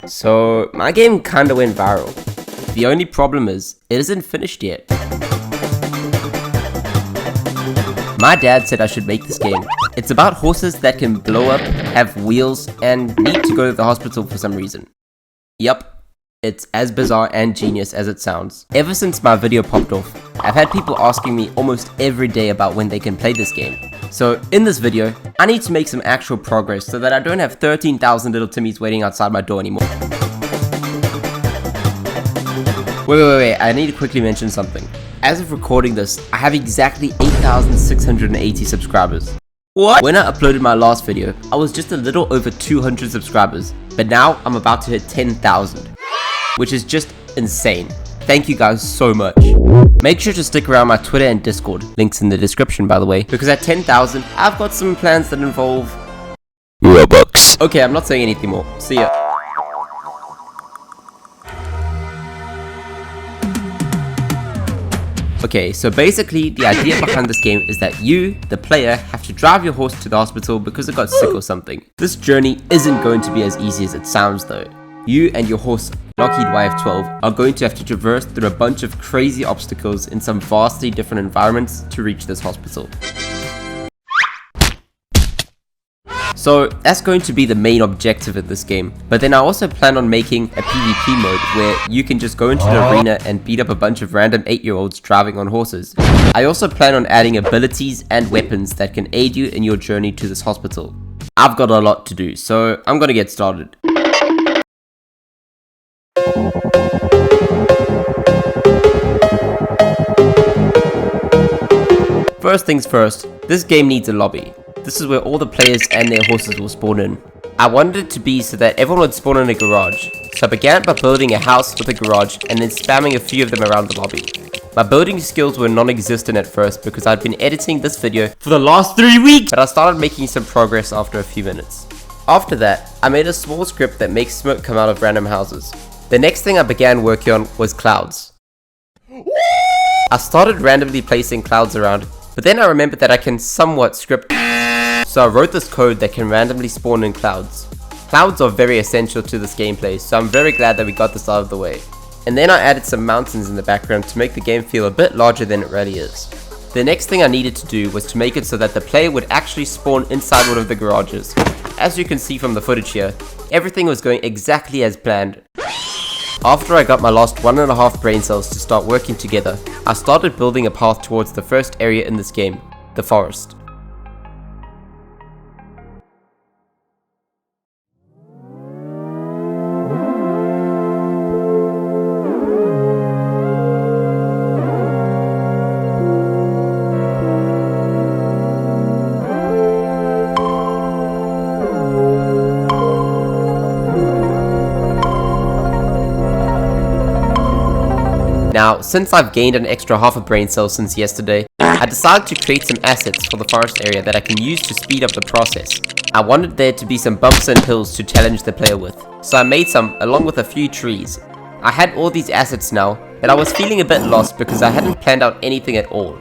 So, my game kinda went viral. The only problem is, it isn't finished yet. My dad said I should make this game. It's about horses that can blow up, have wheels, and need to go to the hospital for some reason. Yup, it's as bizarre and genius as it sounds. Ever since my video popped off, I've had people asking me almost every day about when they can play this game. So in this video, I need to make some actual progress so that I don't have 13,000 little Timmies waiting outside my door anymore. Wait, I need to quickly mention something. As of recording this, I have exactly 8,680 subscribers. What? When I uploaded my last video, I was just a little over 200 subscribers, but now I'm about to hit 10,000, which is just insane. Thank you guys so much. Make sure to stick around my Twitter and Discord, links in the description by the way, because at 10,000, I've got some plans that involve Roblox. Okay, I'm not saying anything more. See ya. Okay, so basically, the idea behind this game is that you, the player, have to drive your horse to the hospital because it got sick or something. This journey isn't going to be as easy as it sounds though. You and your horse, Bloxy YF12, are going to have to traverse through a bunch of crazy obstacles in some vastly different environments to reach this hospital. So that's going to be the main objective in this game, but then I also plan on making a PvP mode where you can just go into the arena and beat up a bunch of random 8-year-olds driving on horses. I also plan on adding abilities and weapons that can aid you in your journey to this hospital. I've got a lot to do, so I'm gonna get started. First things first, this game needs a lobby. This is where all the players and their horses will spawn in. I wanted it to be so that everyone would spawn in a garage, so I began by building a house with a garage and then spamming a few of them around the lobby. My building skills were non-existent at first because I'd been editing this video for the last 3 weeks, but I started making some progress after a few minutes. After that, I made a small script that makes smoke come out of random houses. The next thing I began working on was clouds. I started randomly placing clouds around, but then I remembered that I can somewhat script, so I wrote this code that can randomly spawn in clouds. Clouds are very essential to this gameplay, so I'm very glad that we got this out of the way. And then I added some mountains in the background to make the game feel a bit larger than it really is. The next thing I needed to do was to make it so that the player would actually spawn inside one of the garages. As you can see from the footage here, everything was going exactly as planned. After I got my last 1.5 brain cells to start working together, I started building a path towards the first area in this game, the forest. Now, since I've gained an extra half a brain cell since yesterday, I decided to create some assets for the forest area that I can use to speed up the process. I wanted there to be some bumps and hills to challenge the player with, so I made some along with a few trees. I had all these assets now, but I was feeling a bit lost because I hadn't planned out anything at all.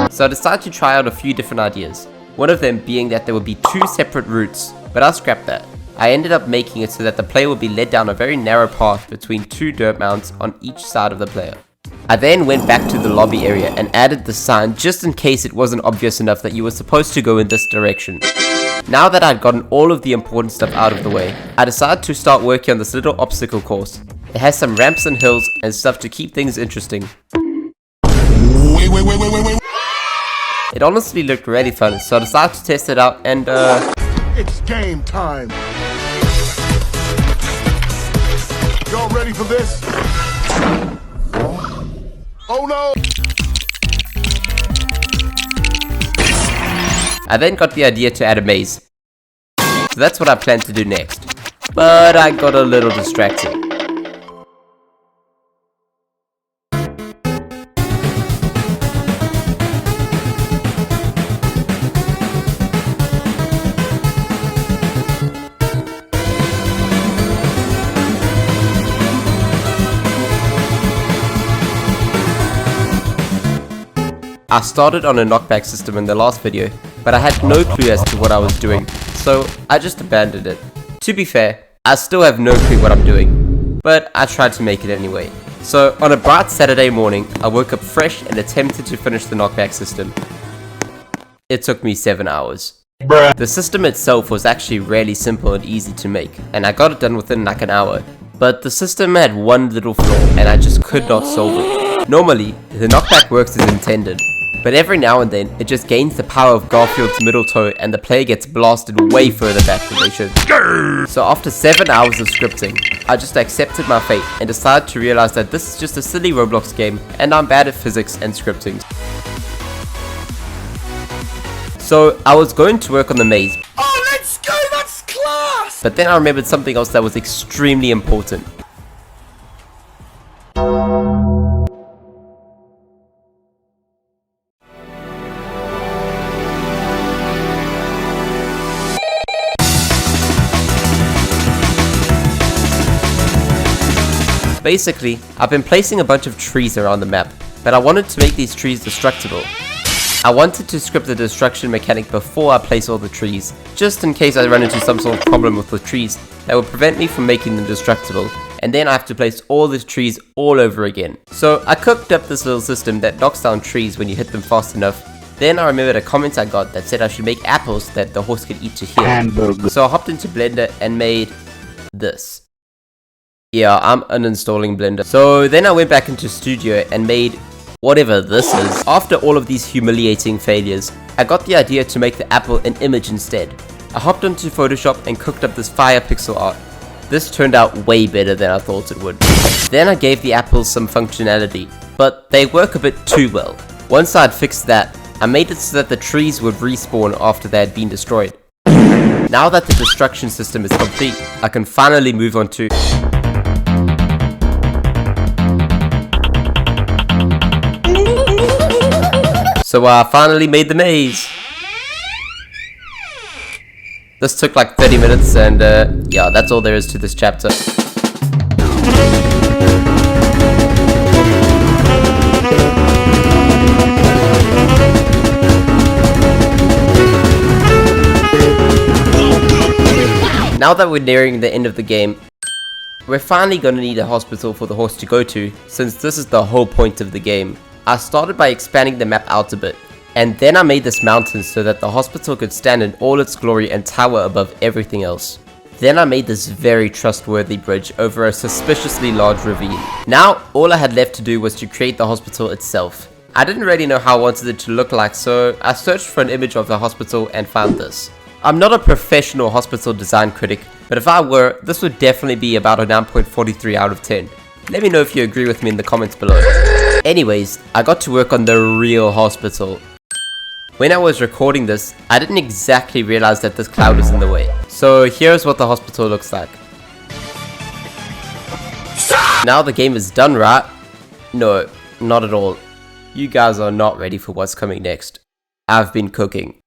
So I decided to try out a few different ideas, one of them being that there would be 2 separate routes, but I scrapped that. I ended up making it so that the player would be led down a very narrow path between 2 dirt mounds on each side of the player. I then went back to the lobby area and added the sign just in case it wasn't obvious enough that you were supposed to go in this direction. Now that I'd gotten all of the important stuff out of the way, I decided to start working on this little obstacle course. It has some ramps and hills and stuff to keep things interesting. Wait. It honestly looked really fun, so I decided to test it out and It's game time. Y'all ready for this? Oh no! I then got the idea to add a maze. So that's what I plan to do next. But I got a little distracted. I started on a knockback system in the last video, but I had no clue as to what I was doing, so I just abandoned it. To be fair, I still have no clue what I'm doing, but I tried to make it anyway. So on a bright Saturday morning, I woke up fresh and attempted to finish the knockback system. It took me 7 hours. Bruh. The system itself was actually really simple and easy to make, and I got it done within like an hour. But the system had one little flaw, and I just could not solve it. Normally, the knockback works as intended, but every now and then, it just gains the power of Garfield's middle toe and the player gets blasted way further back than they should. So after 7 hours of scripting, I just accepted my fate and decided to realize that this is just a silly Roblox game and I'm bad at physics and scripting. So I was going to work on the maze. Oh, let's go, that's class! But then I remembered something else that was extremely important. Basically, I've been placing a bunch of trees around the map, but I wanted to make these trees destructible. I wanted to script the destruction mechanic before I place all the trees, just in case I run into some sort of problem with the trees that would prevent me from making them destructible, and then I have to place all the trees all over again. So I cooked up this little system that knocks down trees when you hit them fast enough. Then I remembered a comment I got that said I should make apples that the horse could eat to heal. So I hopped into Blender and made this. Yeah, I'm uninstalling Blender. So then I went back into Studio and made whatever this is. After all of these humiliating failures, I got the idea to make the apple an image instead. I hopped onto Photoshop and cooked up this fire pixel art. This turned out way better than I thought it would. Then I gave the apples some functionality, but they work a bit too well. Once I'd fixed that, I made it so that the trees would respawn after they had been destroyed. Now that the destruction system is complete, I can finally move on to So I finally made the maze. This took like 30 minutes and yeah, that's all there is to this chapter. Now that we're nearing the end of the game, we're finally gonna need a hospital for the horse to go to, since this is the whole point of the game. I started by expanding the map out a bit, and then I made this mountain so that the hospital could stand in all its glory and tower above everything else. Then I made this very trustworthy bridge over a suspiciously large ravine. Now, all I had left to do was to create the hospital itself. I didn't really know how I wanted it to look like, so I searched for an image of the hospital and found this. I'm not a professional hospital design critic, but if I were, this would definitely be about a 9.43 out of 10. Let me know if you agree with me in the comments below. Anyways, I got to work on the real hospital. When I was recording this, I didn't exactly realize that this cloud was in the way. So here's what the hospital looks like. Now the game is done, right? No, not at all. You guys are not ready for what's coming next. I've been cooking.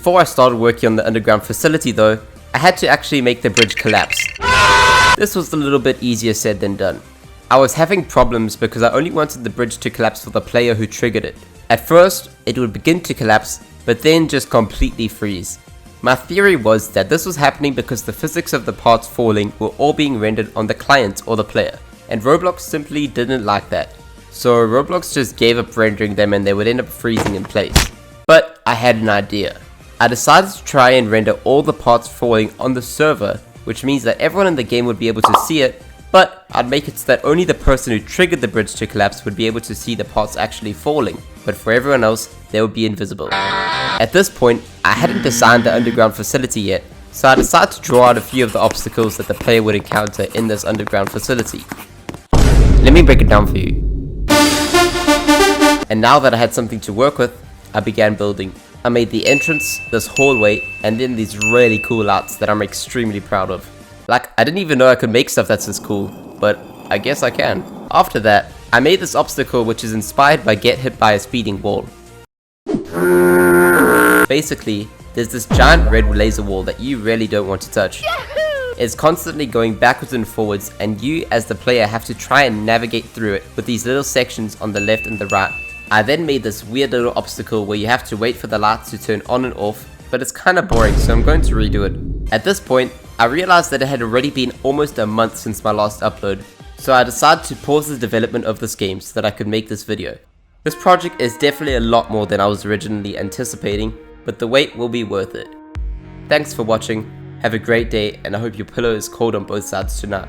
Before I started working on the underground facility though, I had to actually make the bridge collapse. This was a little bit easier said than done. I was having problems because I only wanted the bridge to collapse for the player who triggered it. At first, it would begin to collapse, but then just completely freeze. My theory was that this was happening because the physics of the parts falling were all being rendered on the client or the player, and Roblox simply didn't like that. So Roblox just gave up rendering them and they would end up freezing in place. But I had an idea. I decided to try and render all the parts falling on the server, which means that everyone in the game would be able to see it, But I'd make it so that only the person who triggered the bridge to collapse would be able to see the parts actually falling, but for everyone else, they would be invisible. At this point, I hadn't designed the underground facility yet, so I decided to draw out a few of the obstacles that the player would encounter in this underground facility. Let me break it down for you. And now that I had something to work with, I began building. I made the entrance, this hallway, and then these really cool arts that I'm extremely proud of. Like, I didn't even know I could make stuff that's this cool, but I guess I can. After that, I made this obstacle which is inspired by get hit by a speeding wall. Basically, there's this giant red laser wall that you really don't want to touch. It's constantly going backwards and forwards, and you as the player have to try and navigate through it with these little sections on the left and the right. I then made this weird little obstacle where you have to wait for the lights to turn on and off, but it's kinda boring, so I'm going to redo it. At this point, I realized that it had already been almost a month since my last upload, so I decided to pause the development of this game so that I could make this video. This project is definitely a lot more than I was originally anticipating, but the wait will be worth it. Thanks for watching, have a great day, and I hope your pillow is cold on both sides tonight.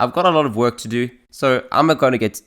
I've got a lot of work to do, so I'm gonna get...